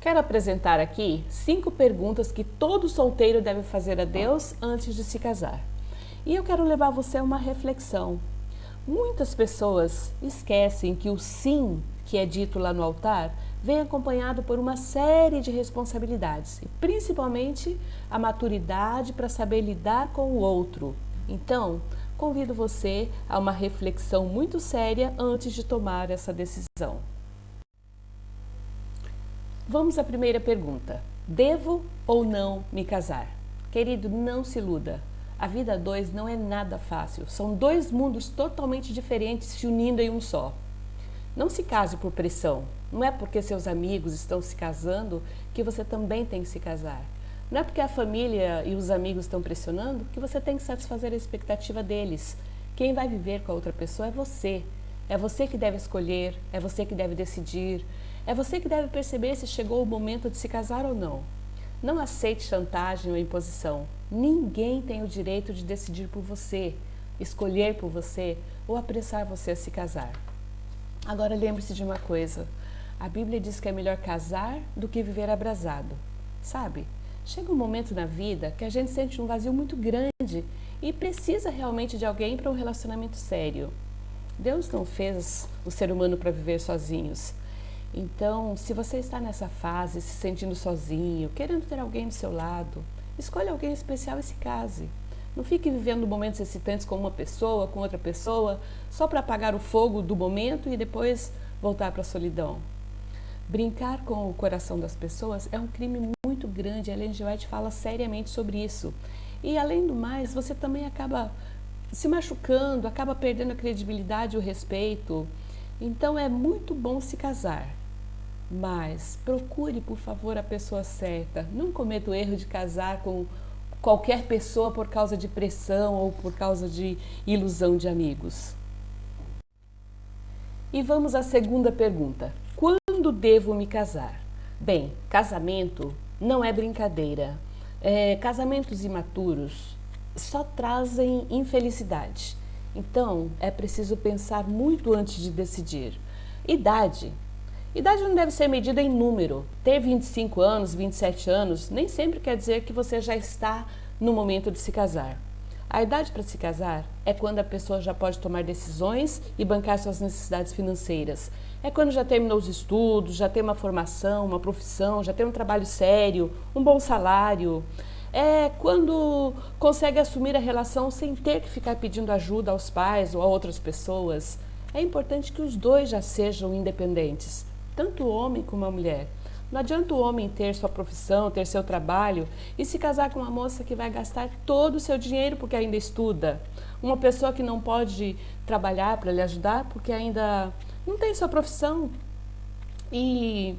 Quero apresentar aqui 5 perguntas que todo solteiro deve fazer a Deus antes de se casar. E eu quero levar você a uma reflexão. Muitas pessoas esquecem que o sim que é dito lá no altar vem acompanhado por uma série de responsabilidades, e principalmente a maturidade para saber lidar com o outro. Então, convido você a uma reflexão muito séria antes de tomar essa decisão. Vamos à primeira pergunta. Devo ou não me casar? Querido, não se iluda. A vida a dois não é nada fácil. São 2 mundos totalmente diferentes se unindo em um só. Não se case por pressão. Não é porque seus amigos estão se casando que você também tem que se casar. Não é porque a família e os amigos estão pressionando que você tem que satisfazer a expectativa deles. Quem vai viver com a outra pessoa é você. É você que deve escolher, é você que deve decidir, é você que deve perceber se chegou o momento de se casar ou não. Não aceite chantagem ou imposição. Ninguém tem o direito de decidir por você, escolher por você ou apressar você a se casar. Agora lembre-se de uma coisa. A Bíblia diz que é melhor casar do que viver abrasado. Sabe? Chega um momento na vida que a gente sente um vazio muito grande e precisa realmente de alguém para um relacionamento sério. Deus não fez o ser humano para viver sozinhos. Então, se você está nessa fase, se sentindo sozinho, querendo ter alguém do seu lado, escolha alguém especial e se case. Não fique vivendo momentos excitantes com uma pessoa, com outra pessoa, só para apagar o fogo do momento e depois voltar para a solidão. Brincar com o coração das pessoas é um crime muito grande, a Ellen G. White fala seriamente sobre isso. E, além do mais, você também acaba se machucando, acaba perdendo a credibilidade e o respeito. Então é muito bom se casar, mas procure, por favor, a pessoa certa. Não cometa o erro de casar com qualquer pessoa por causa de pressão ou por causa de ilusão de amigos. E vamos à segunda pergunta. Quando devo me casar? Bem, casamento não é brincadeira. Casamentos imaturos só trazem infelicidade. Então, é preciso pensar muito antes de decidir. Idade. Idade não deve ser medida em número. Ter 25 anos, 27 anos, nem sempre quer dizer que você já está no momento de se casar. A idade para se casar é quando a pessoa já pode tomar decisões e bancar suas necessidades financeiras. É quando já terminou os estudos, já tem uma formação, uma profissão, já tem um trabalho sério, um bom salário. É quando consegue assumir a relação sem ter que ficar pedindo ajuda aos pais ou a outras pessoas. É importante que os dois já sejam independentes, tanto o homem como a mulher. Não adianta o homem ter sua profissão, ter seu trabalho e se casar com uma moça que vai gastar todo o seu dinheiro porque ainda estuda. Uma pessoa que não pode trabalhar para lhe ajudar porque ainda não tem sua profissão. E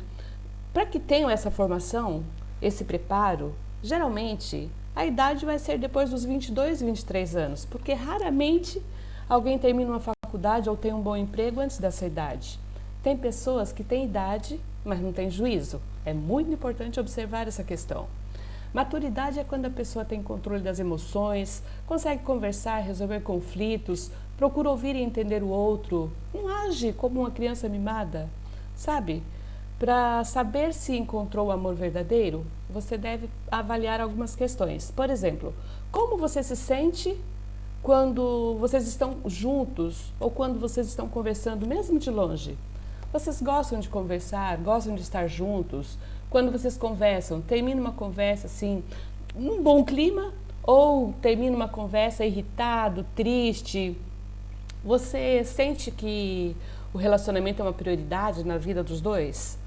para que tenham essa formação, esse preparo, geralmente, a idade vai ser depois dos 22, 23 anos, porque raramente alguém termina uma faculdade ou tem um bom emprego antes dessa idade. Tem pessoas que têm idade, mas não têm juízo. É muito importante observar essa questão. Maturidade é quando a pessoa tem controle das emoções, consegue conversar, resolver conflitos, procura ouvir e entender o outro, não age como uma criança mimada, sabe? Para saber se encontrou o amor verdadeiro, você deve avaliar algumas questões. Por exemplo, como você se sente quando vocês estão juntos ou quando vocês estão conversando, mesmo de longe? Vocês gostam de conversar, gostam de estar juntos? Quando vocês conversam, termina uma conversa assim, num bom clima? Ou termina uma conversa irritado, triste? Você sente que o relacionamento é uma prioridade na vida dos dois?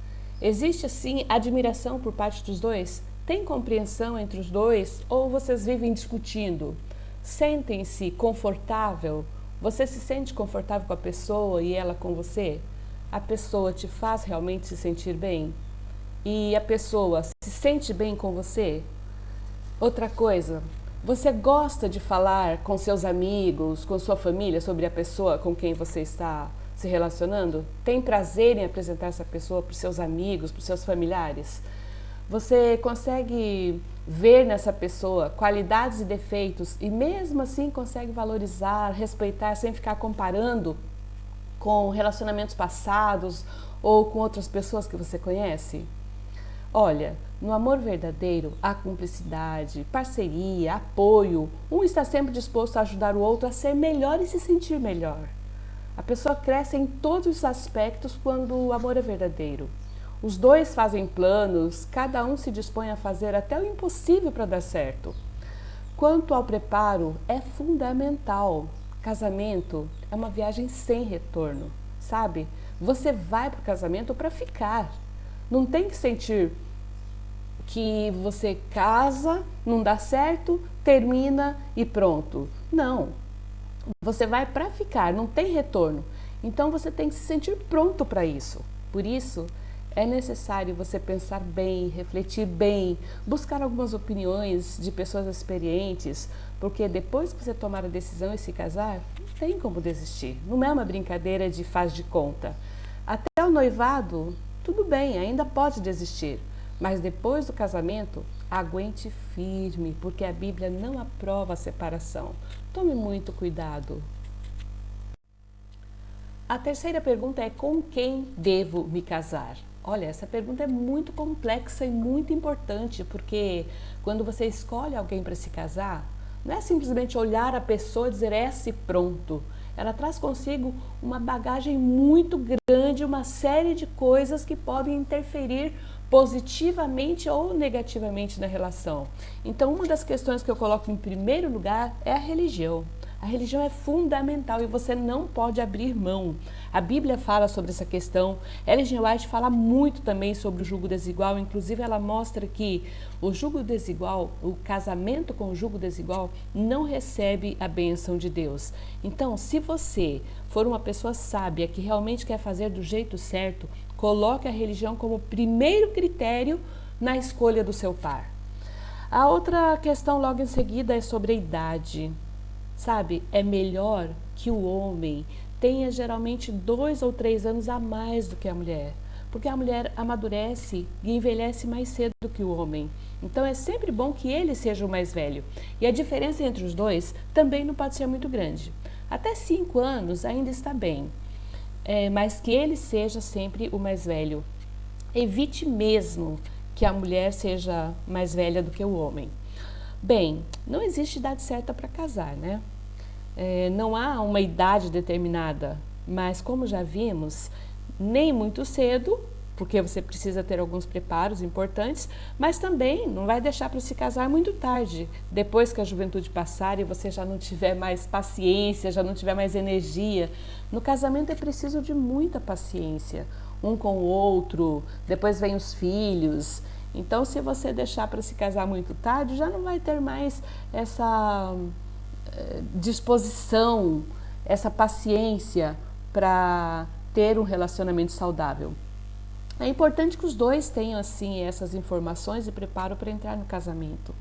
Existe, assim, admiração por parte dos dois? Tem compreensão entre os dois? Ou vocês vivem discutindo? Sentem-se confortável? Você se sente confortável com a pessoa e ela com você? A pessoa te faz realmente se sentir bem? E a pessoa se sente bem com você? Outra coisa, você gosta de falar com seus amigos, com sua família sobre a pessoa com quem você está se relacionando? Tem prazer em apresentar essa pessoa para os seus amigos, para os seus familiares? Você consegue ver nessa pessoa qualidades e defeitos e mesmo assim consegue valorizar, respeitar, sem ficar comparando com relacionamentos passados ou com outras pessoas que você conhece? Olha, no amor verdadeiro há cumplicidade, parceria, apoio. Um está sempre disposto a ajudar o outro a ser melhor e se sentir melhor. A pessoa cresce em todos os aspectos quando o amor é verdadeiro. Os dois fazem planos, cada um se dispõe a fazer até o impossível para dar certo. Quanto ao preparo, é fundamental. Casamento é uma viagem sem retorno, sabe? Você vai para o casamento para ficar. Não tem que sentir que você casa, não dá certo, termina e pronto. Não. Você vai para ficar, não tem retorno. Então você tem que se sentir pronto para isso. Por isso, é necessário você pensar bem, refletir bem, buscar algumas opiniões de pessoas experientes, porque depois que você tomar a decisão e se casar, não tem como desistir. Não é uma brincadeira de faz de conta. Até o noivado, tudo bem, ainda pode desistir. Mas depois do casamento, aguente firme, porque a Bíblia não aprova a separação. Tome muito cuidado. A terceira pergunta é: com quem devo me casar? Olha, essa pergunta é muito complexa e muito importante, porque quando você escolhe alguém para se casar, não é simplesmente olhar a pessoa e dizer esse pronto. Ela traz consigo uma bagagem muito grande, uma série de coisas que podem interferir positivamente ou negativamente na relação. Então, uma das questões que eu coloco em primeiro lugar é a religião. A religião é fundamental e você não pode abrir mão. A Bíblia fala sobre essa questão. Ellen G. White fala muito também sobre o jugo desigual. Inclusive, ela mostra que o jugo desigual, o casamento com o jugo desigual, não recebe a bênção de Deus. Então, se você for uma pessoa sábia que realmente quer fazer do jeito certo, coloque a religião como primeiro critério na escolha do seu par. A outra questão logo em seguida é sobre a idade. Sabe, é melhor que o homem tenha geralmente 2 ou 3 anos a mais do que a mulher, porque a mulher amadurece e envelhece mais cedo do que o homem. Então é sempre bom que ele seja o mais velho. E a diferença entre os dois também não pode ser muito grande. Até 5 anos ainda está bem, mas que ele seja sempre o mais velho. Evite mesmo que a mulher seja mais velha do que o homem. Bem, não existe idade certa para casar, né? Não há uma idade determinada, mas como já vimos, nem muito cedo, porque você precisa ter alguns preparos importantes, mas também não vai deixar para se casar muito tarde, depois que a juventude passar e você já não tiver mais paciência, já não tiver mais energia. No casamento é preciso de muita paciência, um com o outro, depois vem os filhos. Então, se você deixar para se casar muito tarde, já não vai ter mais essa disposição, essa paciência para ter um relacionamento saudável. É importante que os dois tenham assim essas informações e preparo para entrar no casamento.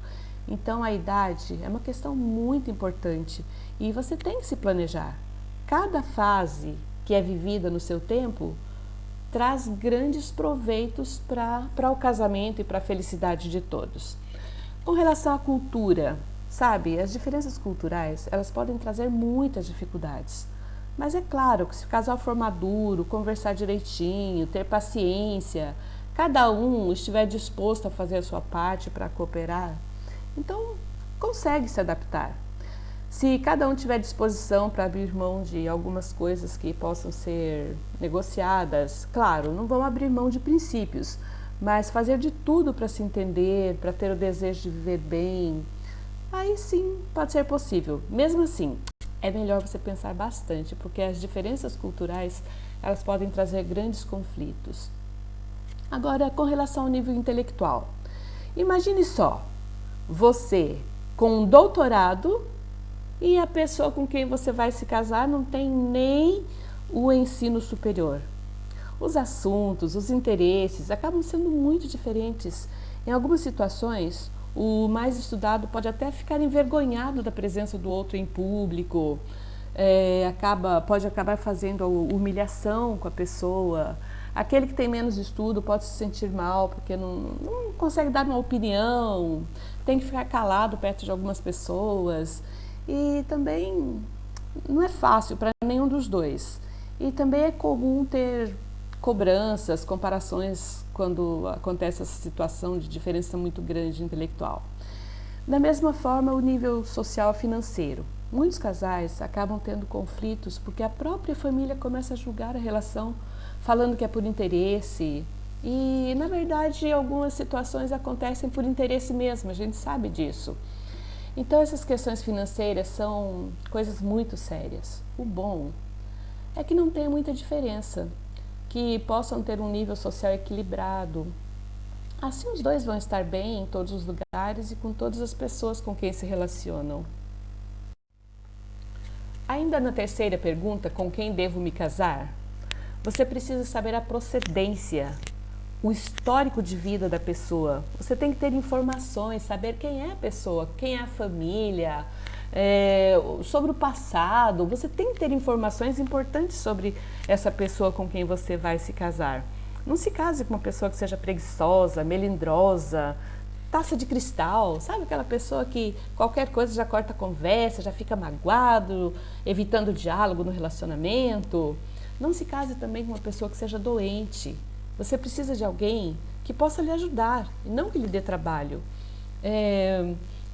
Então, a idade é uma questão muito importante e você tem que se planejar. Cada fase que é vivida no seu tempo traz grandes proveitos para o casamento e para a felicidade de todos. Com relação à cultura, sabe, as diferenças culturais, elas podem trazer muitas dificuldades. Mas é claro que se o casal for maduro, conversar direitinho, ter paciência, cada um estiver disposto a fazer a sua parte para cooperar, então consegue se adaptar. Se cada um tiver disposição para abrir mão de algumas coisas que possam ser negociadas, claro, não vão abrir mão de princípios, mas fazer de tudo para se entender, para ter o desejo de viver bem, aí sim pode ser possível. Mesmo assim, é melhor você pensar bastante, porque as diferenças culturais, elas podem trazer grandes conflitos. Agora, com relação ao nível intelectual, imagine só, você com um doutorado e a pessoa com quem você vai se casar não tem nem o ensino superior. Os assuntos, os interesses acabam sendo muito diferentes. Em algumas situações, o mais estudado pode até ficar envergonhado da presença do outro em público, pode acabar fazendo humilhação com a pessoa. Aquele que tem menos estudo pode se sentir mal porque não consegue dar uma opinião, tem que ficar calado perto de algumas pessoas. E também não é fácil para nenhum dos dois. E também é comum ter cobranças, comparações quando acontece essa situação de diferença muito grande intelectual. Da mesma forma, o nível social financeiro. Muitos casais acabam tendo conflitos porque a própria família começa a julgar a relação, falando que é por interesse. E, na verdade, algumas situações acontecem por interesse mesmo, a gente sabe disso. Então, essas questões financeiras são coisas muito sérias. O bom é que não tenha muita diferença, que possam ter um nível social equilibrado. Assim, os dois vão estar bem em todos os lugares e com todas as pessoas com quem se relacionam. Ainda na terceira pergunta, com quem devo me casar? Você precisa saber a procedência, o histórico de vida da pessoa. Você tem que ter informações, saber quem é a pessoa, quem é a família, sobre o passado. Você tem que ter informações importantes sobre essa pessoa com quem você vai se casar. Não se case com uma pessoa que seja preguiçosa, melindrosa, taça de cristal, sabe aquela pessoa que qualquer coisa já corta a conversa, já fica magoado, evitando o diálogo no relacionamento. Não se case também com uma pessoa que seja doente. Você precisa de alguém que possa lhe ajudar e não que lhe dê trabalho.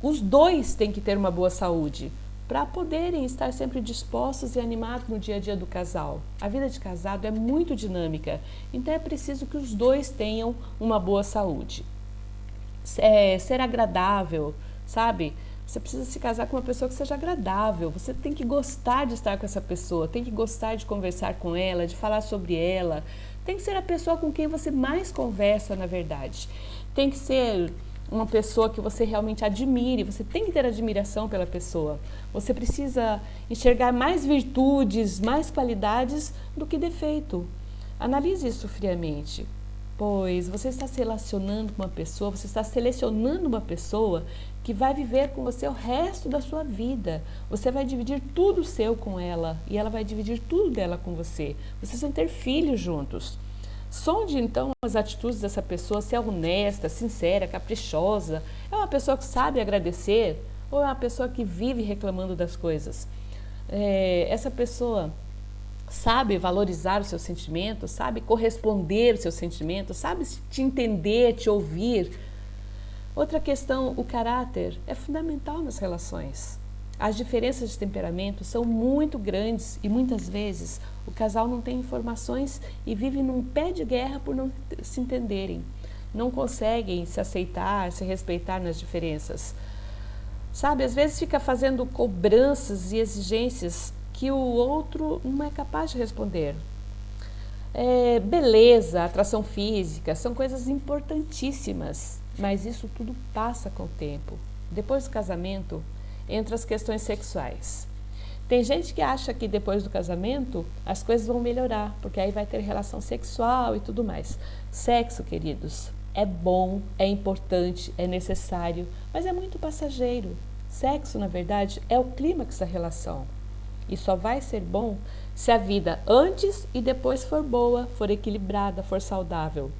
Os dois têm que ter uma boa saúde para poderem estar sempre dispostos e animados no dia a dia do casal. A vida de casado é muito dinâmica, então é preciso que os dois tenham uma boa saúde. Ser agradável, sabe? Você precisa se casar com uma pessoa que seja agradável, você tem que gostar de estar com essa pessoa, tem que gostar de conversar com ela, de falar sobre ela, tem que ser a pessoa com quem você mais conversa, na verdade. Tem que ser uma pessoa que você realmente admire, você tem que ter admiração pela pessoa. Você precisa enxergar mais virtudes, mais qualidades do que defeito. Analise isso friamente, pois você está se relacionando com uma pessoa, você está selecionando uma pessoa que vai viver com você o resto da sua vida. Você vai dividir tudo seu com ela e ela vai dividir tudo dela com você. Vocês vão ter filhos juntos. Sonde então as atitudes dessa pessoa, se é honesta, sincera, caprichosa, é uma pessoa que sabe agradecer ou é uma pessoa que vive reclamando das coisas. Essa pessoa sabe valorizar os seus sentimentos, sabe corresponder aos seus sentimentos, sabe te entender, te ouvir. Outra questão, o caráter é fundamental nas relações. As diferenças de temperamento são muito grandes e muitas vezes o casal não tem informações e vive num pé de guerra por não se entenderem. Não conseguem se aceitar, se respeitar nas diferenças. Sabe, às vezes fica fazendo cobranças e exigências que o outro não é capaz de responder. Beleza, atração física, são coisas importantíssimas, mas isso tudo passa com o tempo. Depois do casamento, entram as questões sexuais. Tem gente que acha que depois do casamento as coisas vão melhorar, porque aí vai ter relação sexual e tudo mais. Sexo, queridos, é bom, é importante, é necessário, mas é muito passageiro. Sexo, na verdade, é o clímax da relação. E só vai ser bom se a vida antes e depois for boa, for equilibrada, for saudável.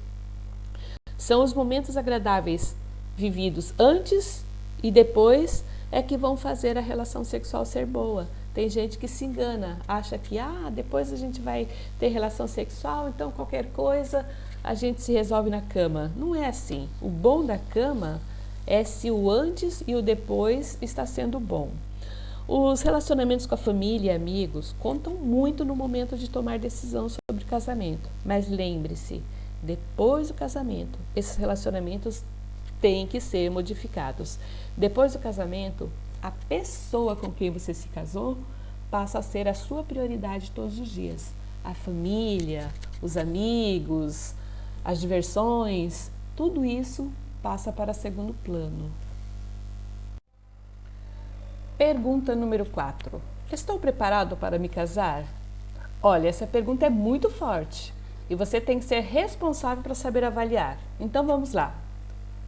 São os momentos agradáveis vividos antes e depois é que vão fazer a relação sexual ser boa. Tem gente que se engana, acha que depois a gente vai ter relação sexual, então qualquer coisa a gente se resolve na cama. Não é assim. O bom da cama é se o antes e o depois está sendo bom. Os relacionamentos com a família e amigos contam muito no momento de tomar decisão sobre casamento. Mas lembre-se, depois do casamento, esses relacionamentos têm que ser modificados. Depois do casamento, a pessoa com quem você se casou passa a ser a sua prioridade todos os dias. A família, os amigos, as diversões, tudo isso passa para segundo plano. Pergunta número 4. Estou preparado para me casar? Olha, essa pergunta é muito forte e você tem que ser responsável para saber avaliar. Então vamos lá.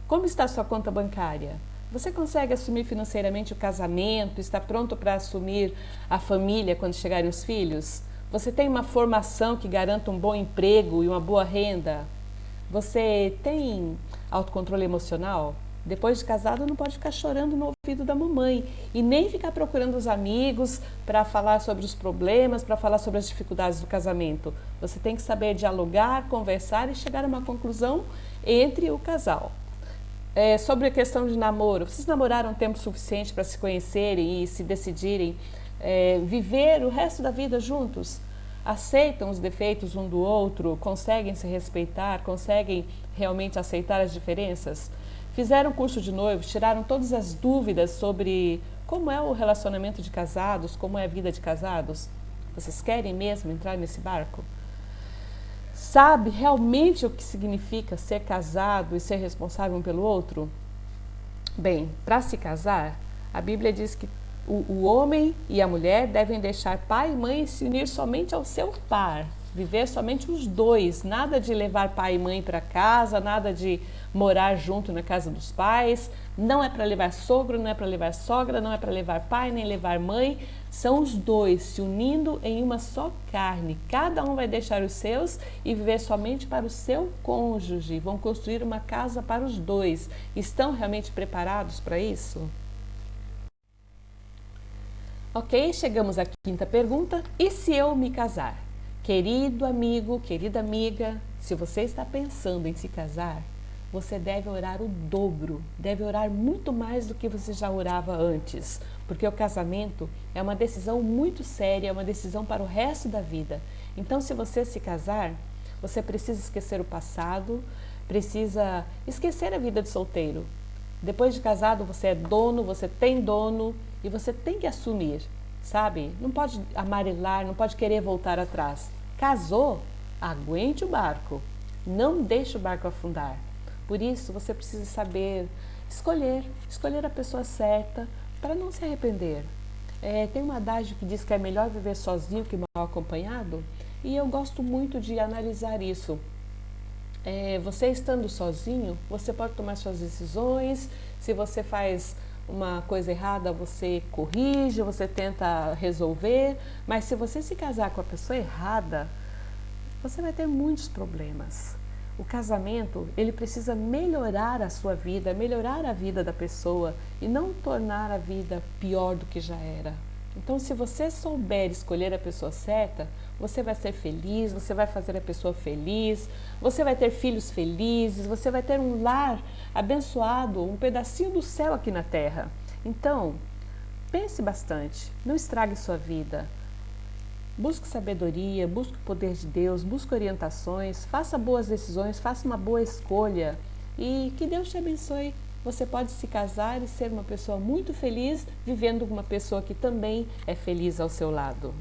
Como está a sua conta bancária? Você consegue assumir financeiramente o casamento? Está pronto para assumir a família quando chegarem os filhos? Você tem uma formação que garanta um bom emprego e uma boa renda? Você tem autocontrole emocional? Depois de casado, não pode ficar chorando no ouvido da mamãe e nem ficar procurando os amigos para falar sobre os problemas, para falar sobre as dificuldades do casamento. Você tem que saber dialogar, conversar e chegar a uma conclusão entre o casal. Sobre a questão de namoro, vocês namoraram tempo suficiente para se conhecerem e se decidirem viver o resto da vida juntos? Aceitam os defeitos um do outro, conseguem se respeitar, conseguem realmente aceitar as diferenças? Fizeram curso de noivos, tiraram todas as dúvidas sobre como é o relacionamento de casados, como é a vida de casados? Vocês querem mesmo entrar nesse barco? Sabe realmente o que significa ser casado e ser responsável um pelo outro? Bem, para se casar, a Bíblia diz que o homem e a mulher devem deixar pai e mãe e se unir somente ao seu par, viver somente os dois, nada de levar pai e mãe para casa, nada de morar junto na casa dos pais, não é para levar sogro, não é para levar sogra, não é para levar pai nem levar mãe, são os dois se unindo em uma só carne, cada um vai deixar os seus e viver somente para o seu cônjuge, vão construir uma casa para os dois. Estão realmente preparados para isso? Ok, chegamos à quinta pergunta. E se eu me casar? Querido amigo, querida amiga, se você está pensando em se casar, você deve orar o dobro, deve orar muito mais do que você já orava antes, porque o casamento é uma decisão muito séria, é uma decisão para o resto da vida. Então, se você se casar, você precisa esquecer o passado, precisa esquecer a vida de solteiro. Depois de casado, você é dono, você tem dono e você tem que assumir, sabe? Não pode amarelar, não pode querer voltar atrás. Casou? Aguente o barco, não deixe o barco afundar. Por isso, você precisa saber escolher a pessoa certa para não se arrepender. Tem um adágio que diz que é melhor viver sozinho que mal acompanhado, e eu gosto muito de analisar isso. Você estando sozinho, você pode tomar suas decisões. Se você faz uma coisa errada, você corrige, você tenta resolver. Mas se você se casar com a pessoa errada, você vai ter muitos problemas. O casamento, ele precisa melhorar a sua vida, melhorar a vida da pessoa e não tornar a vida pior do que já era. Então, se você souber escolher a pessoa certa, você vai ser feliz, você vai fazer a pessoa feliz, você vai ter filhos felizes, você vai ter um lar abençoado, um pedacinho do céu aqui na terra. Então, pense bastante, não estrague sua vida. Busque sabedoria, busque o poder de Deus, busque orientações, faça boas decisões, faça uma boa escolha e que Deus te abençoe. Você pode se casar e ser uma pessoa muito feliz, vivendo com uma pessoa que também é feliz ao seu lado.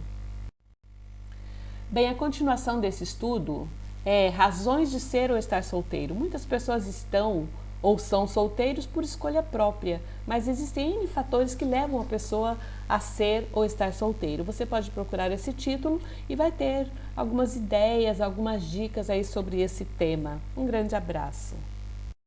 Bem, a continuação desse estudo é razões de ser ou estar solteiro. Muitas pessoas estão ou são solteiros por escolha própria, mas existem N fatores que levam a pessoa a ser ou estar solteiro. Você pode procurar esse título e vai ter algumas ideias, algumas dicas aí sobre esse tema. Um grande abraço.